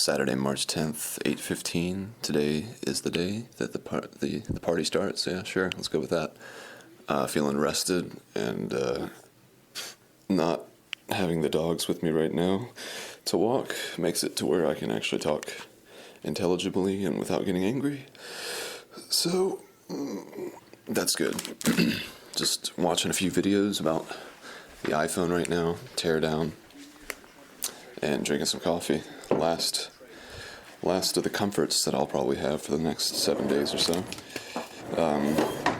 Saturday, March 10th, 8:15. Today is the day that the party starts. Yeah, sure, let's go with that. Feeling rested and not having the dogs with me right now to walk makes it to where I can actually talk intelligibly and without getting angry. So, that's good. Just watching a few videos about the iPhone right now, tear down, and drinking some coffee. Last of the comforts that I'll probably have for the next 7 days or so.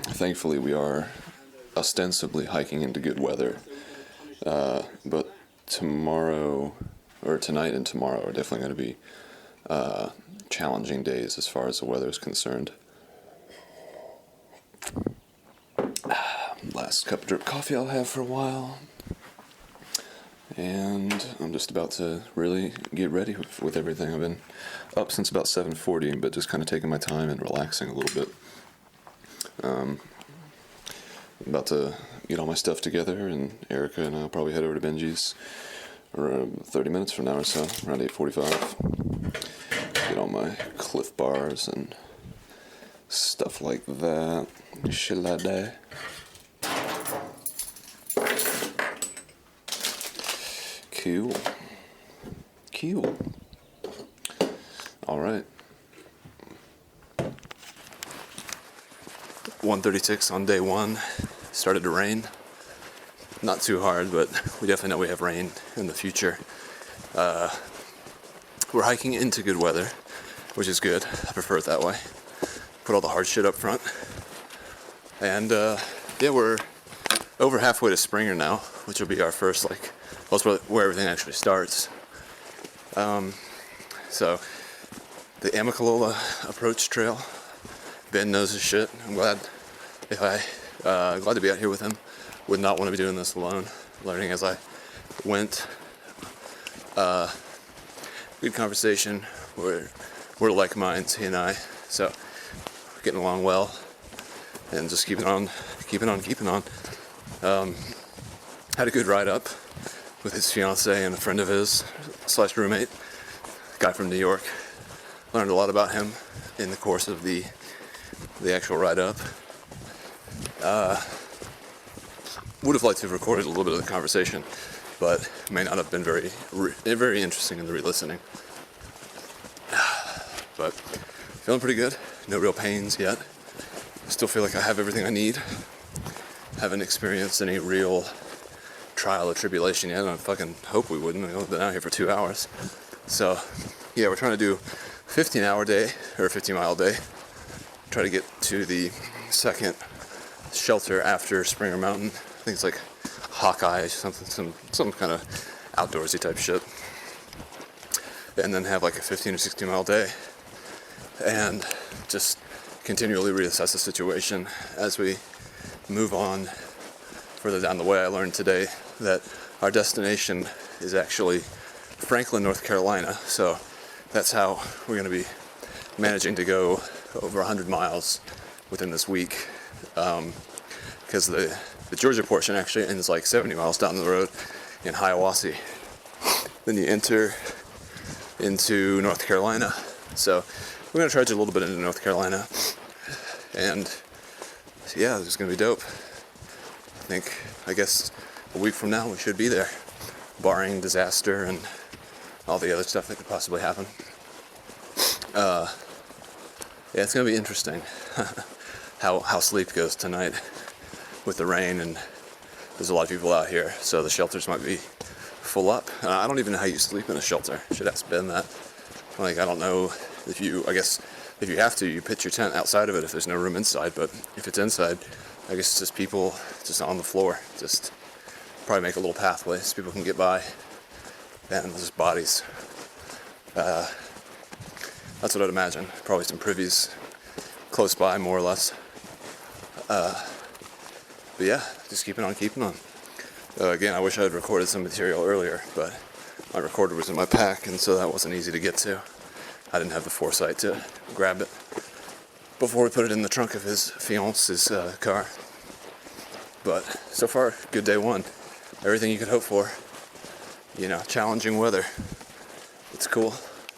Thankfully, we are ostensibly hiking into good weather, but tomorrow, or tonight and tomorrow, are definitely going to be challenging days as far as the weather is concerned. Last cup of drip coffee I'll have for a while. And I'm just about to really get ready with everything. I've been up since about 7:40, but just kind of taking my time and relaxing a little bit. I'm about to get all my stuff together, and Erica and I'll probably head over to Benji's around 30 minutes from now or so, around 8:45. Get all my Cliff Bars and stuff like that. Shilade. Cool. All right. 1:36 on day one. Started to rain. Not too hard, but we definitely know we have rain in the future. We're hiking into good weather, which is good. I prefer it that way. Put all the hard shit up front. And we're over halfway to Springer now, which will be our first, that's where everything actually starts. So, the Amicalola Approach Trail. Ben knows his shit. I'm glad to be out here with him. Would not want to be doing this alone. Learning as I went. Good conversation. We're like minds, he and I. So, we're getting along well. And just keeping on. Had a good ride up with his fiance and a friend of his / roommate, guy from New York. Learned a lot about him in the course of the actual ride up. Would have liked to have recorded a little bit of the conversation, but may not have been very interesting in the re-listening. But feeling pretty good. No real pains yet. Still feel like I have everything I need. Haven't experienced any real trial or tribulation yet. I fucking hope we wouldn't. We've been out here for 2 hours. So, yeah, we're trying to do a 15-hour day, or a 15-mile day. Try to get to the second shelter after Springer Mountain. I think it's like Hawkeye, some kind of outdoorsy type shit. And then have like a 15 or 16-mile day. And just continually reassess the situation as we move on further down the way. I learned today that our destination is actually Franklin, North Carolina, so that's how we're going to be managing to go over 100 miles within this week, because the Georgia portion actually ends like 70 miles down the road in Hiawassee. Then you enter into North Carolina, so we're going to try to do a little bit into North Carolina, and yeah, this is going to be dope. I guess a week from now we should be there, barring disaster and all the other stuff that could possibly happen. Yeah, it's going to be interesting how sleep goes tonight with the rain, and there's a lot of people out here, so the shelters might be full up. I don't even know how you sleep in a shelter. Should ask Ben that. I don't know if you have to, you pitch your tent outside of it if there's no room inside, but if it's inside, I guess it's just people just on the floor. Just probably make a little pathway so people can get by. And just bodies. That's what I'd imagine. Probably some privies close by, more or less. But yeah, just keeping on. Again, I wish I had recorded some material earlier, but my recorder was in my pack, and so that wasn't easy to get to. I didn't have the foresight to grab it before we put it in the trunk of his fiance's car. But so far, good day one. Everything you could hope for. Challenging weather. It's cool.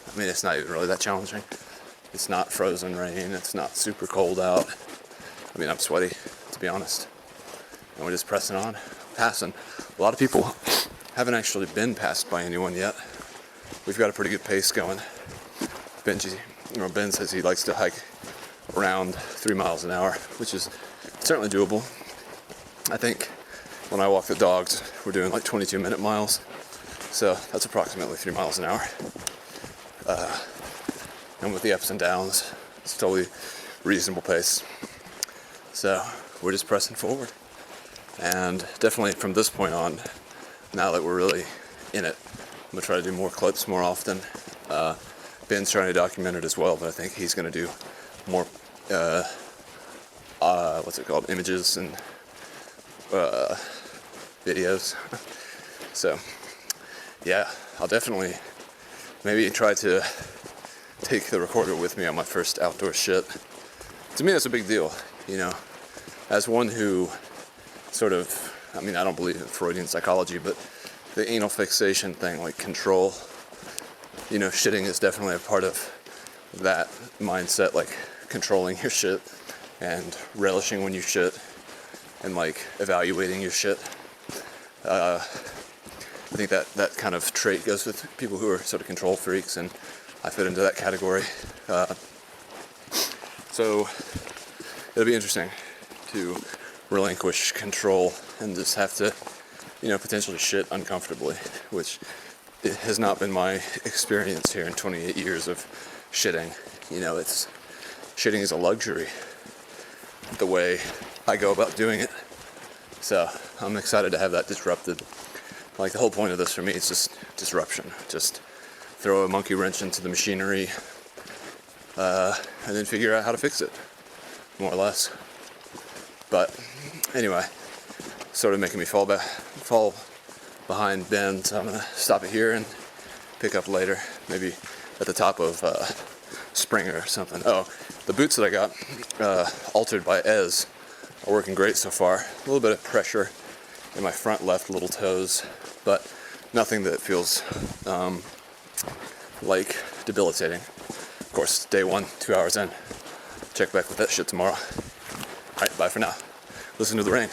I mean, it's not even really that challenging. It's not frozen rain. It's not super cold out. I mean, I'm sweaty, to be honest. And we're just pressing on, passing. A lot of people haven't actually been passed by anyone yet. We've got a pretty good pace going. Ben says he likes to hike around 3 miles an hour, which is certainly doable. I think when I walk the dogs, we're doing like 22-minute miles. So that's approximately 3 miles an hour. And with the ups and downs, it's totally reasonable pace. So we're just pressing forward. And definitely from this point on, now that we're really in it, I'm gonna try to do more clips more often. Ben's trying to document it as well, but I think he's gonna do more, images and videos. So yeah, I'll definitely maybe try to take the recorder with me on my first outdoor shit. To me, that's a big deal, you know. As one who sort of, I mean, I don't believe in Freudian psychology, but the anal fixation thing, like control, you know, shitting is definitely a part of that mindset, like controlling your shit and relishing when you shit and like evaluating your shit. I think that kind of trait goes with people who are sort of control freaks, and I fit into that category. So it'll be interesting to relinquish control and just have to, you know, potentially shit uncomfortably, which it has not been my experience here in 28 years of shitting. You know, shitting is a luxury, the way I go about doing it. So I'm excited to have that disrupted. Like, the whole point of this for me is just disruption. Just throw a monkey wrench into the machinery, and then figure out how to fix it, more or less. But anyway, sort of making me fall behind Ben, so I'm gonna stop it here and pick up later, maybe at the top of Springer or something. Oh, the boots that I got, altered by Ez, are working great so far. A little bit of pressure in my front left little toes, but nothing that feels like debilitating. Of course, day 1, 2 hours in. Check back with that shit tomorrow. Alright, bye for now. Listen to the rain.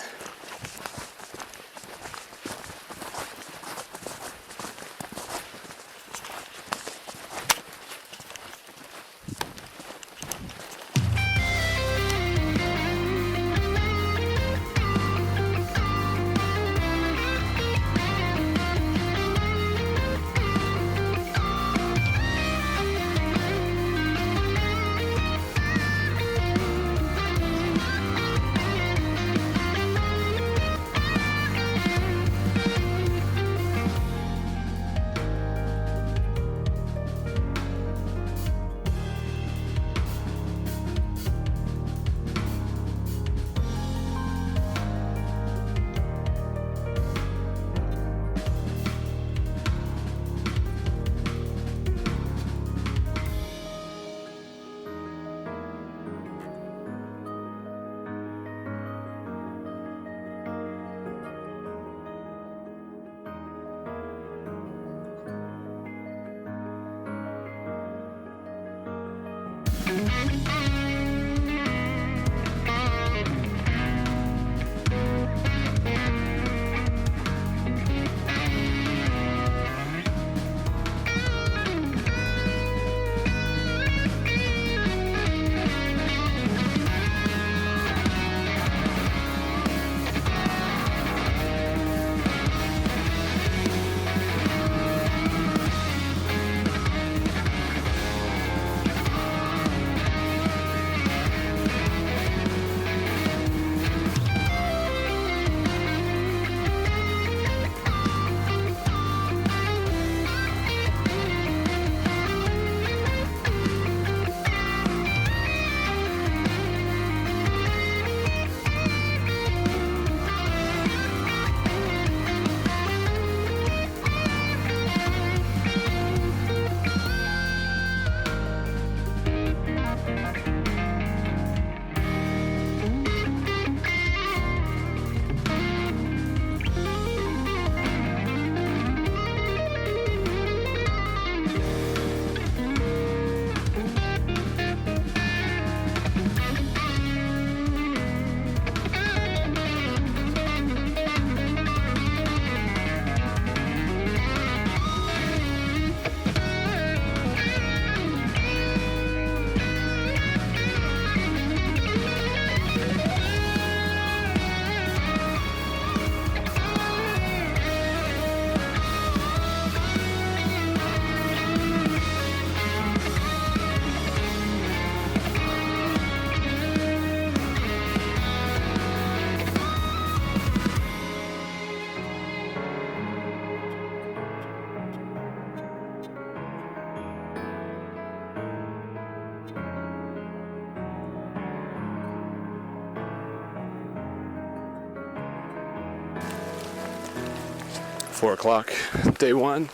4 o'clock, day one.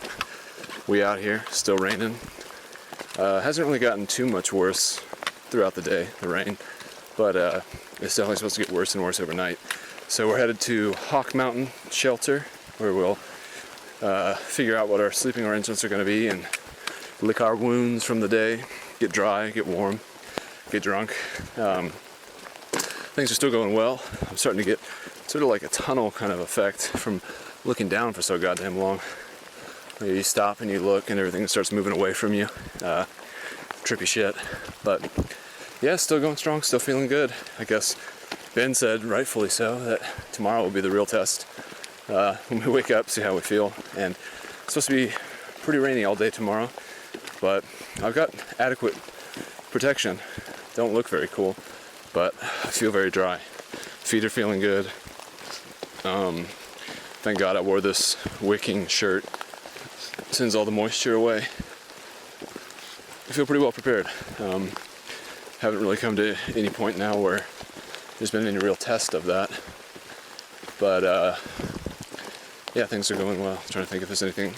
We out here, still raining. Hasn't really gotten too much worse throughout the day, the rain, but it's definitely supposed to get worse and worse overnight. So we're headed to Hawk Mountain Shelter, where we'll figure out what our sleeping arrangements are going to be and lick our wounds from the day, get dry, get warm, get drunk. Things are still going well. I'm starting to get sort of like a tunnel kind of effect from looking down for so goddamn long. You stop and you look and everything starts moving away from you. Trippy shit. But yeah, still going strong, still feeling good. I guess Ben said, rightfully so, that tomorrow will be the real test. When we wake up, see how we feel. And it's supposed to be pretty rainy all day tomorrow, but I've got adequate protection. Don't look very cool, but I feel very dry. Feet are feeling good. Thank God I wore this wicking shirt. Sends all the moisture away. I feel pretty well prepared. Haven't really come to any point now where there's been any real test of that. But yeah, things are going well. I'm trying to think if there's anything.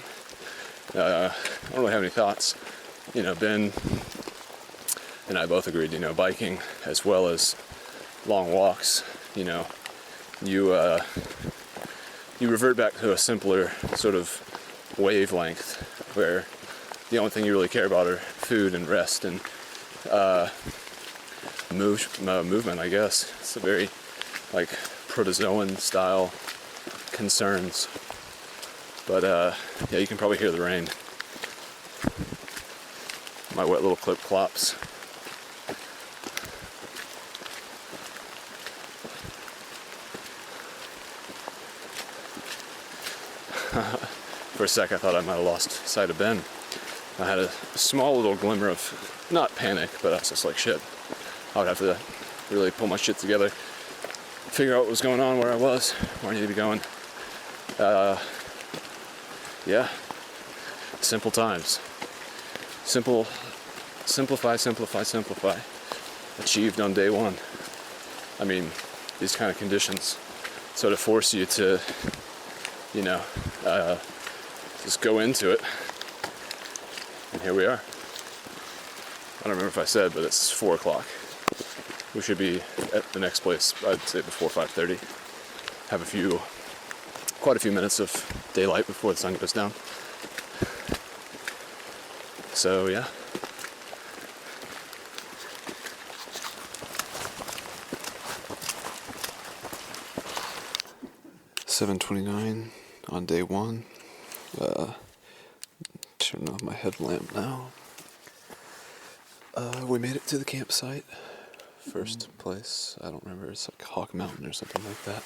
I don't really have any thoughts. You know, Ben and I both agreed, you know, biking as well as long walks, you know, you revert back to a simpler sort of wavelength where the only thing you really care about are food and rest and movement, I guess. It's a very like protozoan style concerns. But yeah, you can probably hear the rain. My wet little clip clops. For a sec I thought I might have lost sight of Ben. I had a small little glimmer of, not panic, but I was just like, shit, I would have to really pull my shit together, figure out what was going on, where I was, where I needed to be going. Yeah, simple times. Simplify. Achieved on day one. I mean, these kind of conditions sort of force you to, you know, just go into it. And here we are. I don't remember if I said, but it's 4 o'clock. We should be at the next place, I'd say before 5:30. Have quite a few minutes of daylight before the sun goes down. So yeah. $7:29 on day one. Turning off my headlamp now. We made it to the campsite. First place, I don't remember, it's like Hawk Mountain or something like that.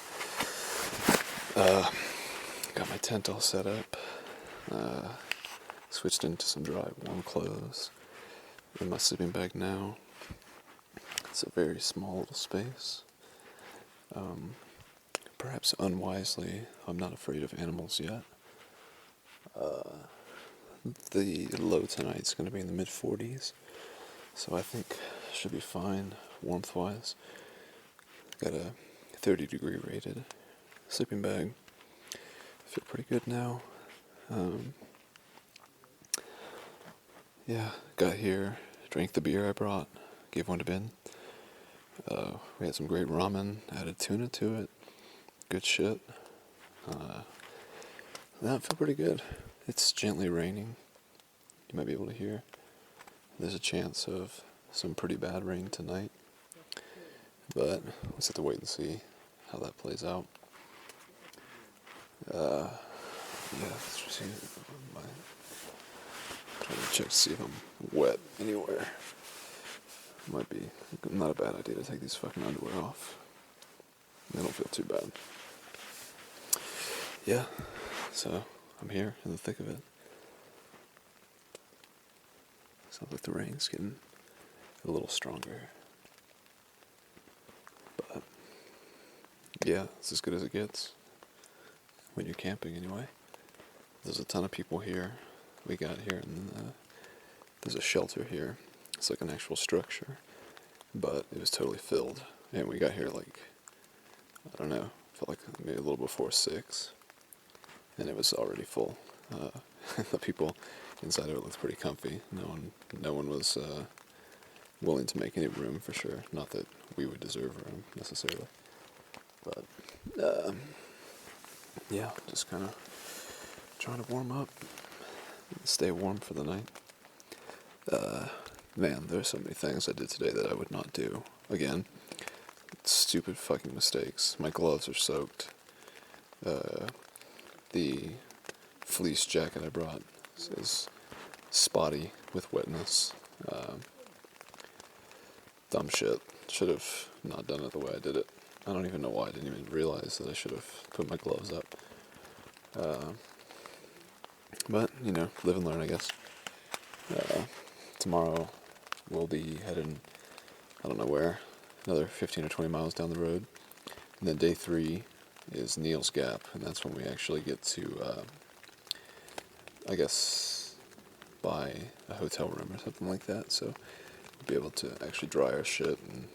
Got my tent all set up. Switched into some dry, warm clothes. In my sleeping bag now. It's a very small little space. Perhaps unwisely, I'm not afraid of animals yet. The low tonight's going to be in the mid-40s, so I think should be fine warmth-wise. Got a 30-degree rated sleeping bag. Feel pretty good now. Yeah, got here, drank the beer I brought, gave one to Ben. We had some great ramen, added tuna to it. Good shit. I feel pretty good. It's gently raining. You might be able to hear. There's a chance of some pretty bad rain tonight. But let's have to wait and see how that plays out. Yeah, let's see. Trying to check to see if I'm wet anywhere. Might be not a bad idea to take these fucking underwear off. They don't feel too bad. Yeah, so I'm here in the thick of it. Sounds like the rain's getting a little stronger. But yeah, it's as good as it gets when you're camping anyway. There's a ton of people here. We got here and there's a shelter here. It's like an actual structure, but it was totally filled. And we got here like, I don't know, felt like maybe a little before 6. and it was already full. The people inside of it looked pretty comfy. No one was willing to make any room for sure. Not that we would deserve room necessarily, but yeah, just kind of trying to warm up, stay warm for the night. Man, there's so many things I did today that I would not do again. Stupid fucking mistakes. My gloves are soaked. The fleece jacket I brought is spotty with wetness. Dumb shit. Should have not done it the way I did it. I don't even know why I didn't even realize that I should have put my gloves up. But, live and learn, I guess. Tomorrow we'll be heading, I don't know where, another 15 or 20 miles down the road. And then day 3 is Neil's Gap, and that's when we actually get to, I guess, buy a hotel room or something like that. So we'll be able to actually dry our shit and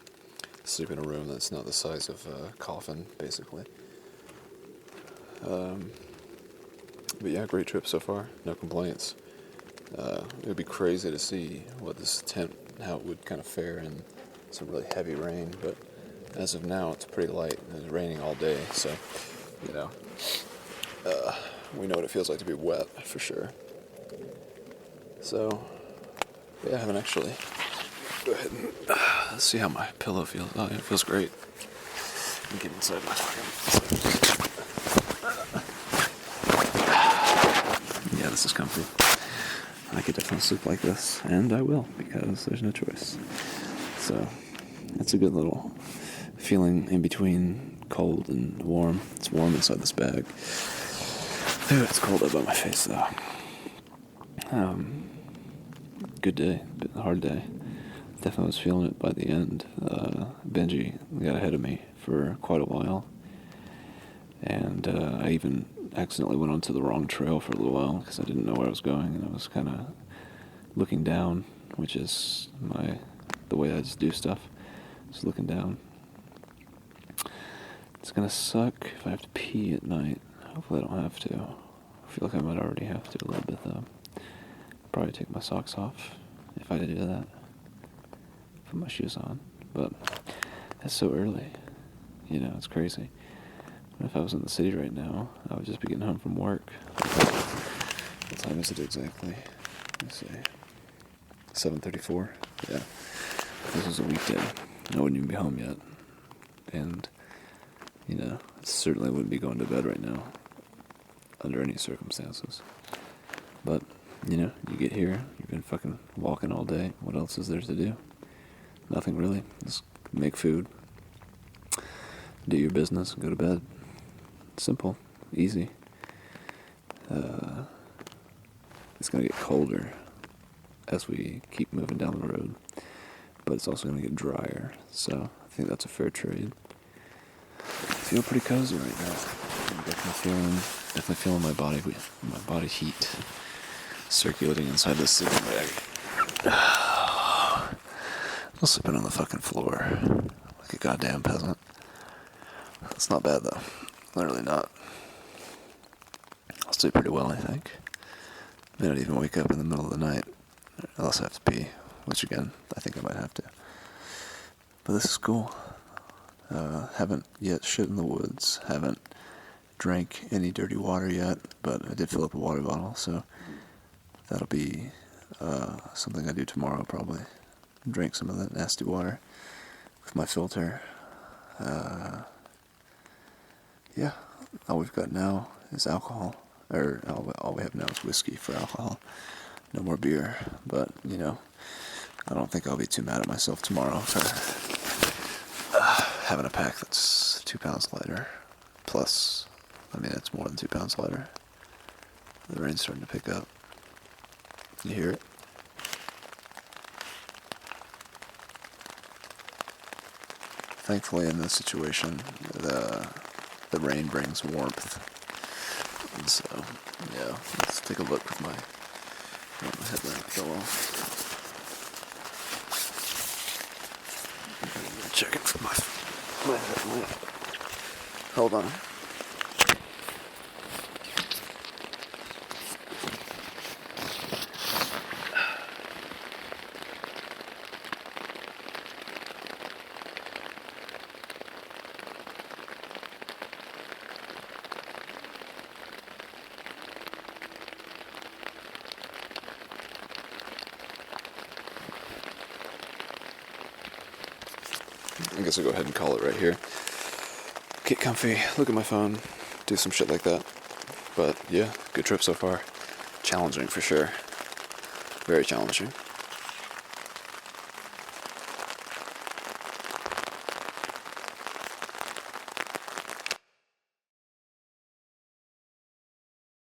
sleep in a room that's not the size of a coffin, basically. But yeah, great trip so far. No complaints. It would be crazy to see what this tent, how it would kind of fare in some really heavy rain, but as of now, it's pretty light. It's raining all day, so, we know what it feels like to be wet, for sure. So, yeah, I haven't actually. Go ahead and let's see how my pillow feels. Oh, yeah, it feels great. Get inside my fucking. Yeah, this is comfy. I could definitely sleep like this, and I will, because there's no choice. So, it's a good little feeling in between cold and warm. It's warm inside this bag. Ooh, it's cold up by my face, though. Good day, a hard day. Definitely was feeling it by the end. Benji got ahead of me for quite a while, and I even accidentally went onto the wrong trail for a little while because I didn't know where I was going, and I was kind of looking down, which is the way I just do stuff. Just looking down. It's gonna suck if I have to pee at night. Hopefully I don't have to. I feel like I might already have to a little bit though. Probably take my socks off if I did do that. Put my shoes on. But that's so early. It's crazy. If I was in the city right now, I would just be getting home from work. What time is it exactly? Let's see. 7:34? Yeah. If this was a weekday, I wouldn't even be home yet. And, I certainly wouldn't be going to bed right now. Under any circumstances. But, you get here, you've been fucking walking all day. What else is there to do? Nothing really. Just make food. Do your business, go to bed. Simple, easy. It's going to get colder as we keep moving down the road, but it's also going to get drier, so I think that's a fair trade. I feel pretty cozy right now. I'm definitely feeling my body heat circulating inside this sleeping bag. I'm sleeping on the fucking floor like a goddamn peasant. It's not bad though. Literally not. I'll sleep pretty well, I think. May not even wake up in the middle of the night, unless I have to pee, which again, I think I might have to. But this is cool. Haven't yet shit in the woods. Haven't drank any dirty water yet, but I did fill up a water bottle, so that'll be something I do tomorrow probably. Drink some of that nasty water with my filter. Yeah, all we've got now is alcohol, or all we have now is whiskey for alcohol. No more beer, but, I don't think I'll be too mad at myself tomorrow for having a pack that's 2 pounds lighter. Plus, it's more than 2 pounds lighter. The rain's starting to pick up. You hear it? Thankfully, in this situation, the rain brings warmth. And so, yeah, let's take a look with my headlamp fell off. Check it for my headlamp. Hold on. guess I'll go ahead and call it right here. Get comfy, look at my phone, do some shit like that. But yeah, good trip so far. Challenging for sure. Very challenging.